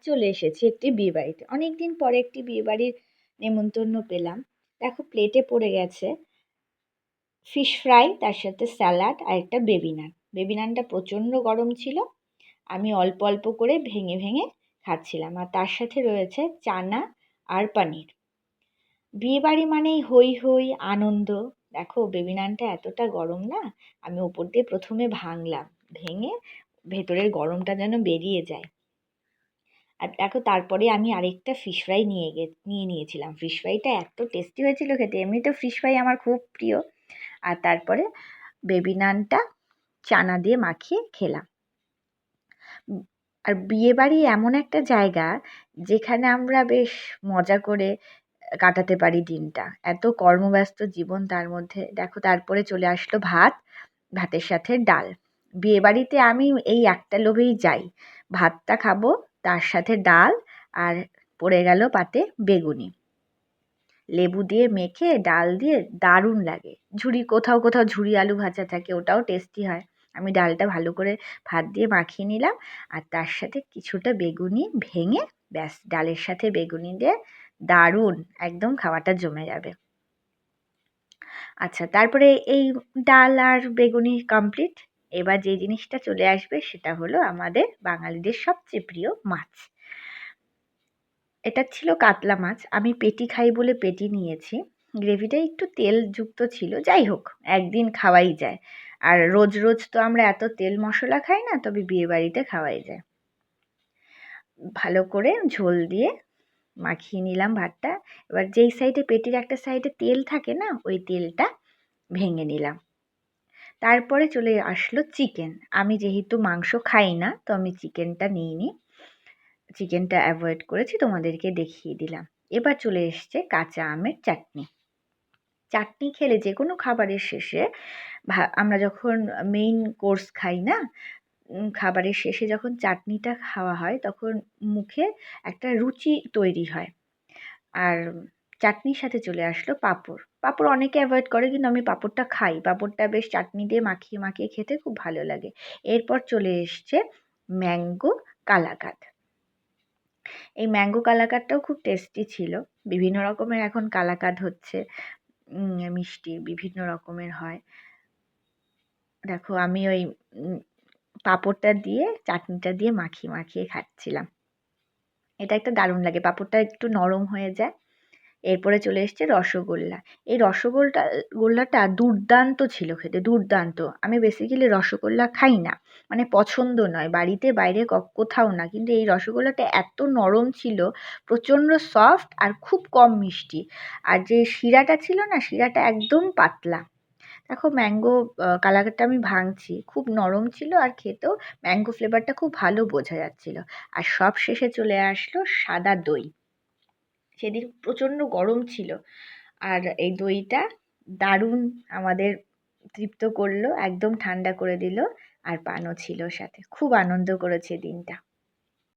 চলে এসেছি একটি বিয়েবাড়িতে। অনেক দিন পরে একটি বিয়েবাড়ির নেমন্তন্ন পেলাম। দেখো প্লেটে পড়ে গেছে ফিশ ফ্রাই, তার সাথে স্যালাড আর একটা বেবি নান। বেবি নানটা প্রচণ্ড গরম ছিল, আমি অল্প অল্প করে ভেঙে ভেঙে খাচ্ছিলাম। আর তার সাথে রয়েছে চানা আর পনির। বিয়েবাড়ি মানেই হই হই আনন্দ। দেখো বেবি নানটা এতটা গরম না, আমি ওপর দিয়ে প্রথমে ভাঙলাম, ভেঙে ভেতরের গরমটা যেন বেরিয়ে যায়। আর দেখো তারপরে আমি আরেকটা ফিশ ফ্রাই নিয়ে নিয়েছিলাম। ফিশ ফ্রাইটা এত টেস্টি হয়েছিল খেতে, এমনি তো ফিশ ফ্রাই আমার খুব প্রিয়। আর তারপরে বেবি নানটা চানা দিয়ে মাখিয়ে খেলাম। আর বিয়েবাড়ি এমন একটা জায়গা যেখানে আমরা বেশ মজা করে কাটাতে পারি দিনটা। এত কর্মব্যস্ত জীবন, তার মধ্যে দেখো তারপরে চলে আসলো ভাত, ভাতের সাথে ডাল। বিয়েবাড়িতে আমি এই একটা লোভেই যাই, ভাতটা খাবো, তার সাথে ডাল, আর পড়ে গেল পাতে বেগুনি। লেবু দিয়ে মেখে ডাল দিয়ে দারুণ লাগে। কোথাও কোথাও ঝুরি আলু ভাজা থাকে, ওটাও টেস্টি হয়। আমি ডালটা ভালো করে ভাত দিয়ে মাখিয়ে নিলাম, আর তার সাথে কিছুটা বেগুনি ভেঙে, ব্যাস ডালের সাথে বেগুনি দিয়ে দারুণ, একদম খাওয়াটা জমে যাবে। আচ্ছা, তারপরে এই ডাল আর বেগুনি কমপ্লিট। এবার যে জিনিসটা চলে আসবে সেটা হলো আমাদের বাঙালিদের সবচেয়ে প্রিয় মাছ। এটা ছিল কাতলা মাছ। আমি পেটি খাই বলে পেটি নিয়েছি। গ্রেভিটা একটু তেলযুক্ত ছিল, যাই হোক একদিন খাওয়াই যায়। আর রোজ রোজ তো আমরা এত তেল মশলা খাই না, তবে বিয়েবাড়িতে খাওয়াই যায়। ভালো করে ঝোল দিয়ে মাখিয়ে নিলাম ভাতটা। এবার যেই সাইডে পেটির একটা সাইডে তেল থাকে না, ওই তেলটা ভেঙে নিলাম। তারপরে চলে আসলো চিকেন। আমি যেহেতু মাংস খাই না, তো আমি চিকেনটা নিইনি, চিকেনটা অ্যাভয়েড করেছি, তোমাদেরকে দেখিয়ে দিলাম। এবার চলে এসছে কাঁচা আমের চাটনি। চাটনি খেলে যে কোনো খাবারের শেষে, আমরা যখন মেইন কোর্স খাই না, খাবারের শেষে যখন চাটনিটা খাওয়া হয় তখন মুখে একটা রুচি তৈরি হয়। আর চাটনির সাথে চলে আসলো পাঁপড়। পাঁপড় অনেকে অ্যাভয়েড করে, কিন্তু আমি পাঁপড়টা খাই। পাঁপড়টা বেশ চাটনি দিয়ে মাখিয়ে মাখিয়ে খেতে খুব ভালো লাগে। এরপর চলে এসছে ম্যাঙ্গো কালাকাঁদ। এই ম্যাঙ্গো কালাকাঁদটাও খুব টেস্টি ছিল। বিভিন্ন রকমের এখন কালাকাঁদ হচ্ছে, মিষ্টি বিভিন্ন রকমের হয়। দেখো আমি ওই পাঁপড়টা দিয়ে চাটনিটা দিয়ে মাখিয়ে মাখিয়ে খাচ্ছিলাম। এটা একটা দারুণ লাগে, পাঁপড়টা একটু নরম হয়ে যায়। এরপরে চলে এসছে রসগোল্লা। এই গোল্লাটা দুর্দান্ত ছিল খেতে, দুর্দান্ত। আমি বেসিক্যালি রসগোল্লা খাই না, মানে পছন্দ নয়, বাড়িতে বাইরে কোথাও না, কিন্তু এই রসগোল্লাটা এত নরম ছিল, প্রচণ্ড সফট আর খুব কম মিষ্টি। আর যে শিরাটা ছিল না, শিরাটা একদম পাতলা। দেখো ম্যাঙ্গো কালাকাঁদটা আমি ভাঙছি, খুব নরম ছিল, আর খেতেও ম্যাঙ্গো ফ্লেভারটা খুব ভালো বোঝা যাচ্ছিল। আর সব শেষে চলে আসলো সাদা দই। সেদিন প্রচণ্ড গরম ছিল, আর এই দইটা দারুণ আমাদের তৃপ্ত করলো, একদম ঠান্ডা করে দিল। আর পানও ছিল সাথে, খুব আনন্দ করেছে দিনটা।